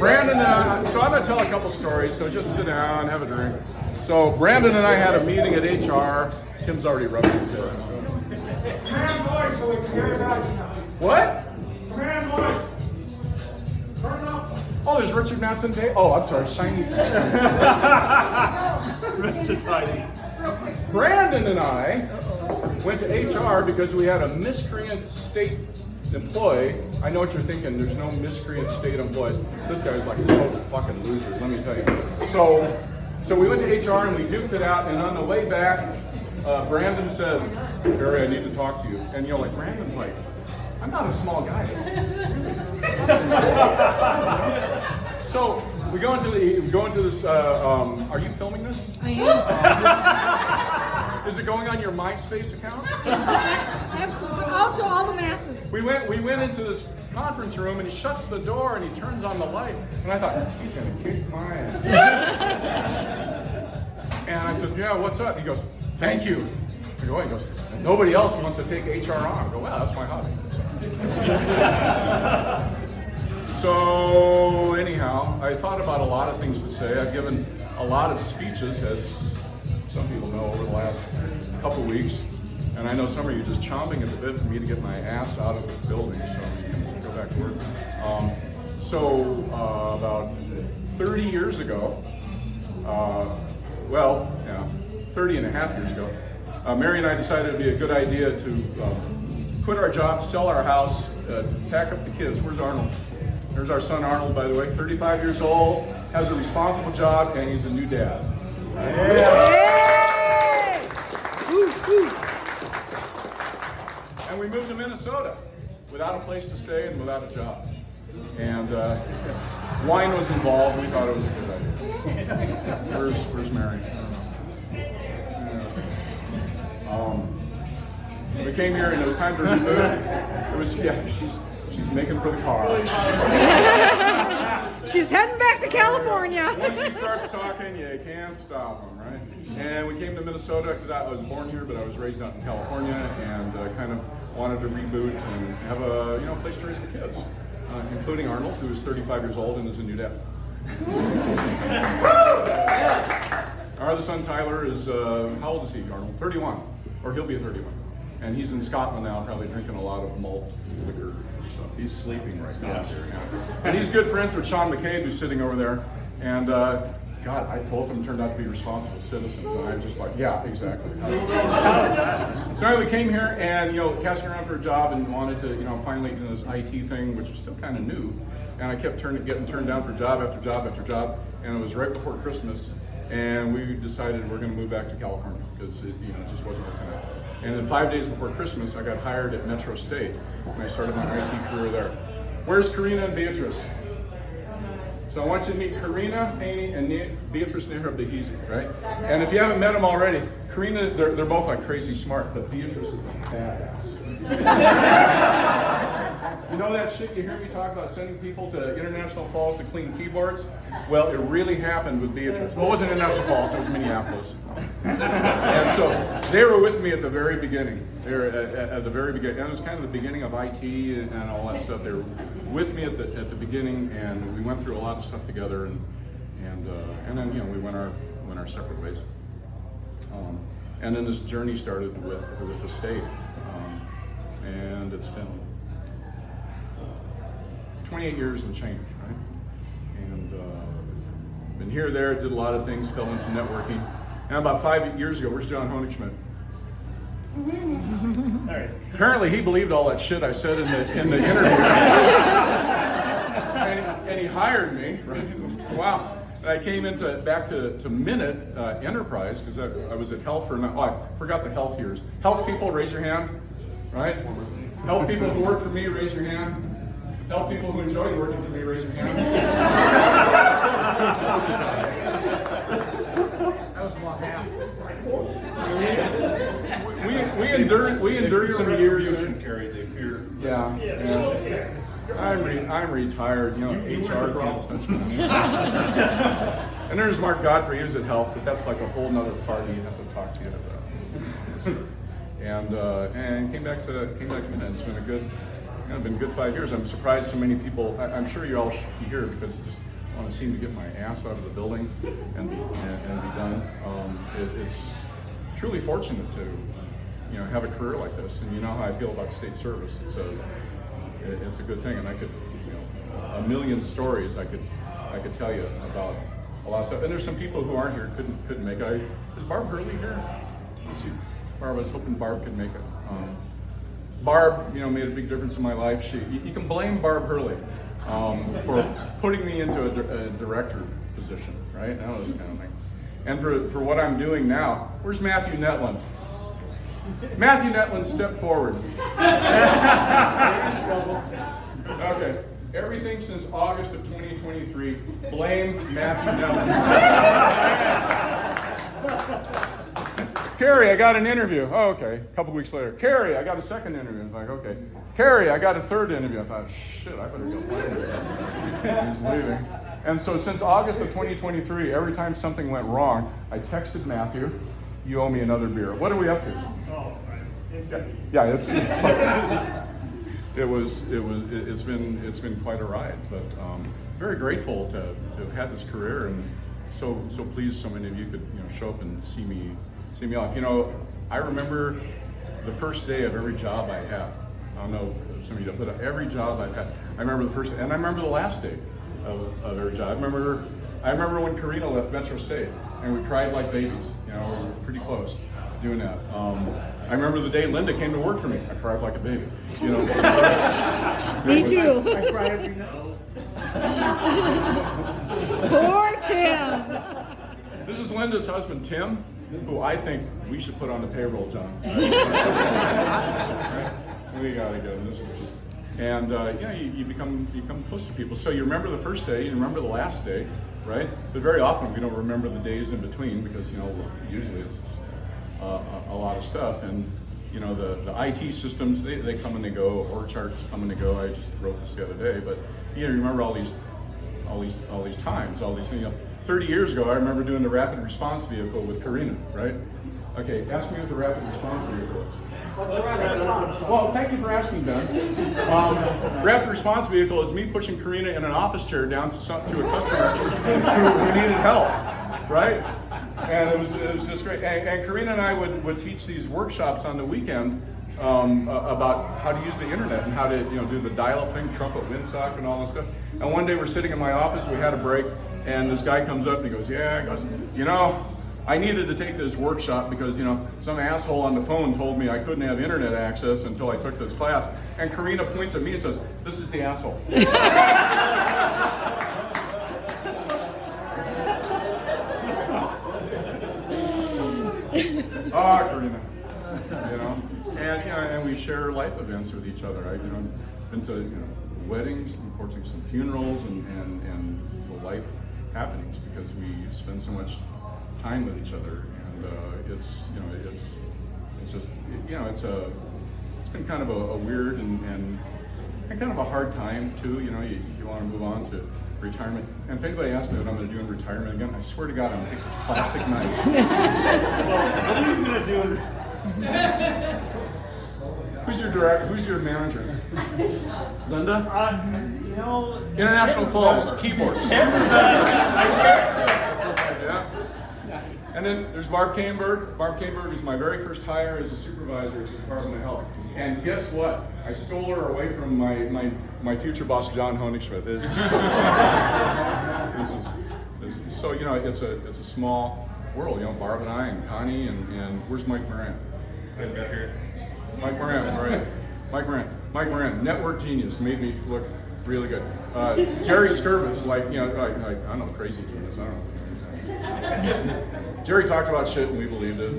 Brandon and I, so I'm going to tell a couple stories, so just sit down, have a drink. So Brandon and I had a meeting at HR. Tim's already rubbing his head. Command voice so we can hear it out. What? Command voice. Turn up. Oh, there's Richard Matson Day. Oh, I'm sorry, Shiny. Richard Tiny. Brandon and I went to HR because we had a miscreant state employee. I know what you're thinking. There's no miscreant state employees. This guy's like a total fucking loser. Let me tell you. So we went to HR and we duked it out. And on the way back, Brandon says, "Harry, I need to talk to you." And you know, like Brandon's like, I'm not a small guy. So we go into this. Are you filming this? I am. Is it going on your MySpace account? Absolutely. Out to all the masses. We went into this conference room and he shuts the door and he turns on the light. And I thought, he's gonna kick my ass. And I said, yeah, what's up? He goes, thank you. I go, he goes, nobody else wants to take HR on. I go, well, that's my hobby. So anyhow, I thought about a lot of things to say. I've given a lot of speeches, as some people know, over the last couple weeks. And I know some of you are just chomping at the bit for me to get my ass out of this building so we can go back to work. About 30 years ago, 30 and a half years ago, Mary and I decided it would be a good idea to quit our job, sell our house, pack up the kids. Where's Arnold? There's our son Arnold, by the way, 35 years old, has a responsible job, and he's a new dad. And we moved to Minnesota without a place to stay and without a job. And wine was involved. We thought it was a good idea. Where's Mary? We came here and it was time to reboot. It was she's making for the car. She's heading back to California. Once he starts talking, you can't stop him, right? And we came to Minnesota because I was born here, but I was raised out in California, and kind of wanted to reboot and have a place to raise the kids, including Arnold, who is 35 years old and is a new dad. Our other son Tyler is how old is he, Arnold? 31, or he'll be 31, and he's in Scotland now, probably drinking a lot of malt liquor. He's sleeping right now. Yeah. And he's good friends with Sean McCabe, who's sitting over there. And both of them turned out to be responsible citizens. And I was just like, yeah, exactly. So anyway, we came here and, casting around for a job and wanted to, finally do this IT thing, which was still kind of new. And I kept getting turned down for job after job after job. And it was right before Christmas. And we decided we're going to move back to California because it just wasn't working out. And then 5 days before Christmas, I got hired at Metro State, and I started my IT career there. Where's Karina and Beatrice? So I want you to meet Karina, Haney, and Beatrice Nehra-Behizi, right? And if you haven't met them already, Karina, they're both like crazy smart, but Beatrice is a badass. You know that shit you hear me talk about sending people to International Falls to clean keyboards? Well, it really happened with Beatrice. Well, it wasn't International Falls, it was Minneapolis. And so they were with me at the very beginning. They were at the very beginning. And it was kind of the beginning of IT and all that stuff. They were with me at the beginning, and we went through a lot of stuff together, and then we went our separate ways. And then this journey started with the state, and it's been 28 years and change, right? And been here, there, did a lot of things, fell into networking. And about 5 years ago, where's John Honigschmidt? Apparently, he believed all that shit I said in the interview, and he hired me. Right? Wow! And I came back to Minute Enterprise because I was at Health I forgot the health years. Health people, raise your hand. Right? Health people who work for me, raise your hand. Health people who enjoy working for me, raise your hand. That was about half. We endured some years. Carrie, they fear. Yeah. I'm retired. HR can't touch me. And there's Mark Godfrey. He was at Health, but that's like a whole nother party you have to talk to you about. And came back to Minute. It's been a good it's been a good 5 years. I'm surprised so many people. I'm sure you all should be here because just want to see me get my ass out of the building and be done. It's truly fortunate to have a career like this, and you know how I feel about state service. It's a good thing, and I could a million stories I could tell you about a lot of stuff. And there's some people who aren't here couldn't make it. Is Barb Hurley here? Let's see. Barb, I was hoping Barb could make it. Barb, made a big difference in my life. You can blame Barb Hurley for putting me into a director position, right? That was kind of thing. And for what I'm doing now, where's Matthew Netland? Matthew Netland, step forward. Okay. Everything since August of 2023, blame Matthew Netland. Carrie, I got an interview. Oh, okay. A couple weeks later. Carrie, I got a second interview. I'm like, okay. Carrie, I got a third interview. I thought, shit, I better go blame him. He's leaving. And so since August of 2023, every time something went wrong, I texted Matthew, you owe me another beer. What are we up to? Oh, Yeah, it's like, it's been quite a ride, but very grateful to have had this career, and so pleased so many of you could show up and see me off. I remember the first day of every job I had. I don't know if some of you don't, but every job I've had, I remember the first, and I remember the last day of every job. I remember when Karina left Metro State, and we cried like babies. We were pretty close doing that. I remember the day Linda came to work for me. I cried like a baby. Me too. I cry every night. Poor Tim. This is Linda's husband, Tim, who I think we should put on the payroll, John. Right? We gotta go. This is just, and you become close to people. So you remember the first day, you remember the last day, right? But very often we don't remember the days in between because usually it's just a lot of stuff. And the IT systems, they come and they go. Org charts come and they go. I just wrote this the other day, but you remember all these times, 30 years ago, I remember doing the rapid response vehicle with Karina, right? Okay, ask me what the rapid response vehicle is. What's the rapid response? Well, thank you for asking, Ben. Rapid response vehicle is me pushing Karina in an office chair down to a customer who needed help, right? And it was just great. And Karina and I would teach these workshops on the weekend about how to use the internet and how to do the dial-up thing, trumpet windsock and all this stuff. And one day we're sitting in my office, we had a break, and this guy comes up and he goes, I needed to take this workshop because some asshole on the phone told me I couldn't have internet access until I took this class. And Karina points at me and says, "This is the asshole." Karina, and we share life events with each other. I've been to weddings, unfortunately some funerals, and the life happenings because we spend so much time with each other, and it's been kind of a weird and kind of a hard time too. You want to move on to retirement. And if anybody asks me what I'm going to do in retirement again, I swear to God, I'm going to take this plastic knife. So, what are you going to do? Who's your director? Who's your manager? Linda? International Falls, keyboards. Yeah. And then there's Barb Kaneberg. Barb Kaneberg is my very first hire as a supervisor at the Department of Health. And guess what? I stole her away from my future boss, John Honigschmidt. So it's a small world. Barb and I and Connie and where's Mike Moran? Right back here. Mike Moran, right? Mike Moran, network genius, made me look really good. Jerry Skirvis, I don't know, crazy genius. I don't know. Jerry talked about shit and we believed it.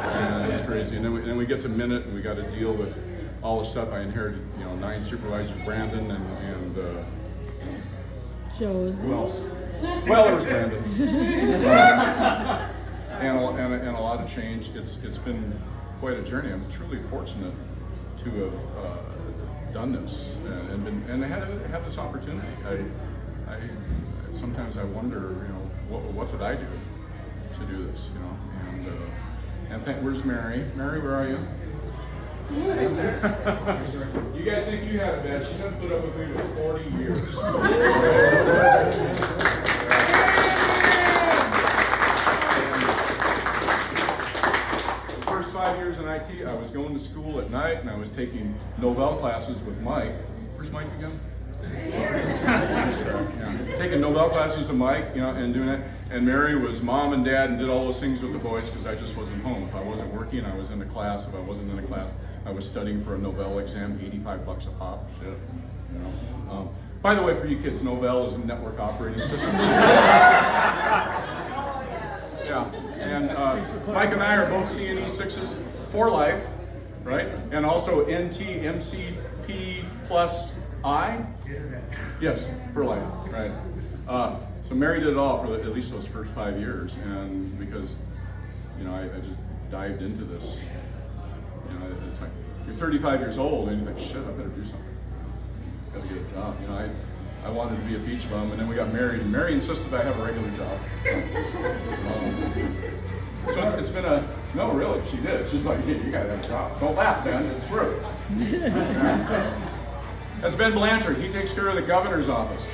And it's crazy. And then we get to Minute and we got to deal with all the stuff I inherited. 9 supervisors, Brandon and Joe's. who else? Well, there was Brandon. And a lot of change. It's been quite a journey. I'm truly fortunate to have done this and have this opportunity. I sometimes I wonder, what did I do to do this, and where's Mary? Mary, where are you? You guys think you have bad? She's gonna put up with me for 40 years. The first 5 years in IT, I was going to school at night and I was taking Novell classes with Mike. Where's Mike again? Yeah. Taking Novell classes with Mike, and doing it. And Mary was mom and dad and did all those things with the boys because I just wasn't home. If I wasn't working, I was in the class. If I wasn't in the class, I was studying for a Novell exam, $85 a pop. Shit. By the way, for you kids, Novell is a network operating system. Yeah, and Mike and I are both CNE 6s for life, right? And also NTMCP plus I? Yes, for life, right? So Mary did it all for at least those first 5 years, and because, I just dived into this. It's like, you're 35 years old, and you're like, shit, I better do something. Gotta get a job. I wanted to be a beach bum, and then we got married, and Mary insisted I have a regular job. So it's been no, really, she did. She's like, hey, you gotta have a job. Don't laugh, Ben, it's true. That's Ben Blanchard. He takes care of the governor's office.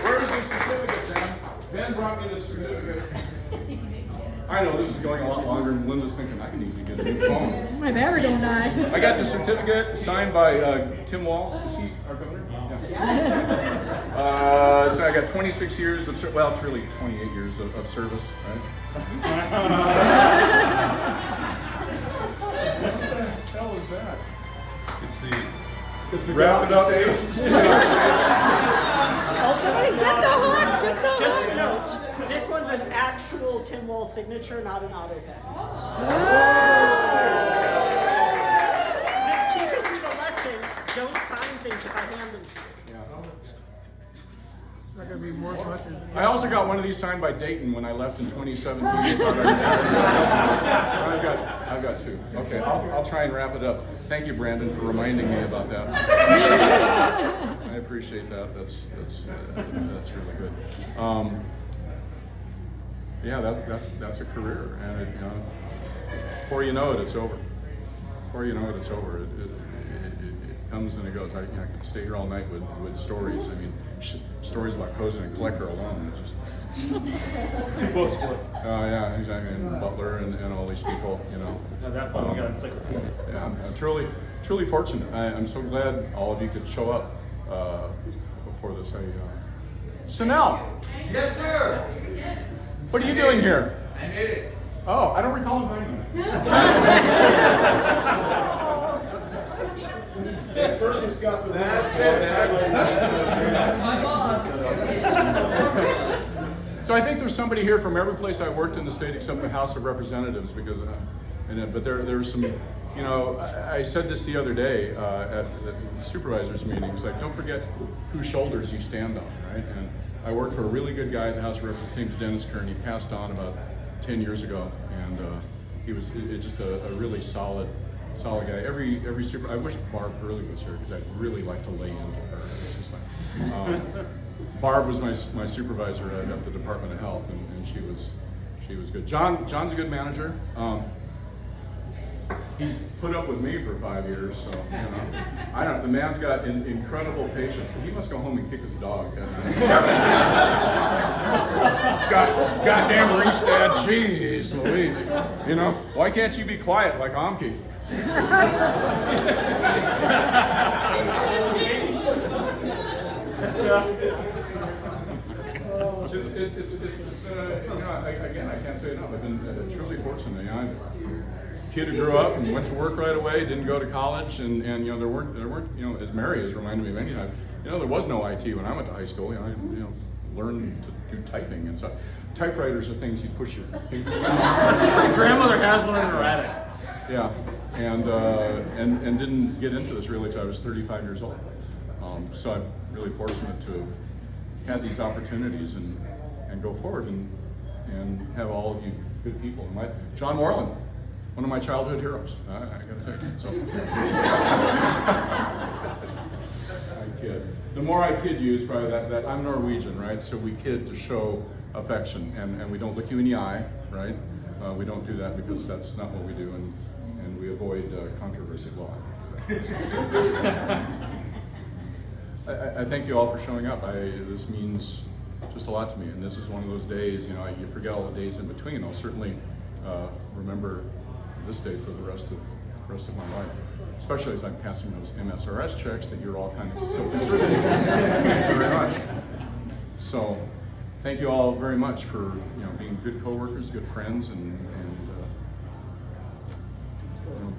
Where is the certificate, Ben? Ben brought me the certificate. I know this is going a lot longer than Linda's thinking I can easily get a new phone. My battery don't die. I got the certificate signed by Tim Walz. Is he our governor? Yeah. So I got 26 years of service. Well, it's really 28 years of service, right? What the hell is that? It's the wrap it up. Somebody get the hook! Get the Just hook! a note, this one's an actual Tim Walz signature, not an auto pen. This teaches me the lesson, don't sign things if I hand them to you. I also got one of these signed by Dayton when I left in 2017. I've got two. Okay, I'll try and wrap it up. Thank you, Brandon, for reminding me about that. I appreciate that. That's really good. That's a career, and before you know it, it's over. Before you know it, it's over. It comes and it goes. I could stay here all night with stories. I mean, stories about Cozen and Collector alone. It's just Two books worth. yeah, exactly. And Butler and all these people. At that point, we got encyclopedia. Yeah, I'm truly fortunate. I'm so glad all of you could show up before this. Sanel. Yes, sir. What are you doing here? I made it. Oh, I don't recall inviting you. Fergus got the That's my boss. So I think there's somebody here from every place I've worked in the state except the House of Representatives because, but there's some, I said this the other day at the supervisors meetings, like don't forget whose shoulders you stand on, right? And I worked for a really good guy at the House of Representatives. His name's Dennis Kern. He passed on about 10 years ago, and he was just a really solid guy. Every super. I wish Barb Hurley was here because I'd really like to lay into her. It's just like, Barb was my supervisor at the Department of Health, and she was good. John's a good manager. He's put up with me for 5 years, so I don't. The man's got incredible patience. He must go home and kick his dog. Goddamn Ringstead, jeez Louise. Why can't you be quiet like Amki? Again, I can't say enough. I've been truly fortunate. Kid who grew up and went to work right away, didn't go to college, and there weren't as Mary has reminded me many times, there was no IT when I went to high school. I learned to do typing and stuff. Typewriters are things you push your fingers on. My grandmother has one in her attic. Yeah, and didn't get into this really until I was 35 years old. So I'm really fortunate to have had these opportunities and go forward and have all of you good people. John Moreland, one of my childhood heroes. I gotta tell you. So I kid. The more I kid you is probably that I'm Norwegian, right? So we kid to show affection, and we don't look you in the eye, right? We don't do that because that's not what we do, and we avoid controversy law. I thank you all for showing up. This means just a lot to me, and this is one of those days, you know, you forget all the days in between. I'll certainly remember this day for the rest of my life, especially as I'm passing those MSRS checks that you're all kind of still contributing. Thank you very much. So, thank you all very much for being good coworkers, good friends, and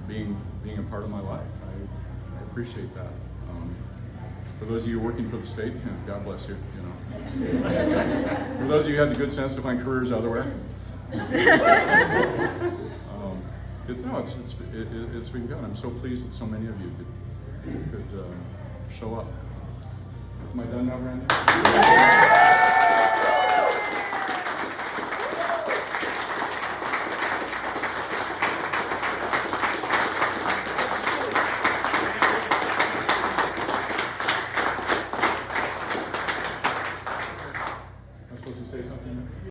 being a part of my life. I appreciate that. For those of you working for the state, God bless you. For those of you who had the good sense to find careers elsewhere, it's been good. I'm so pleased that so many of you could show up. Am I done now, Randy?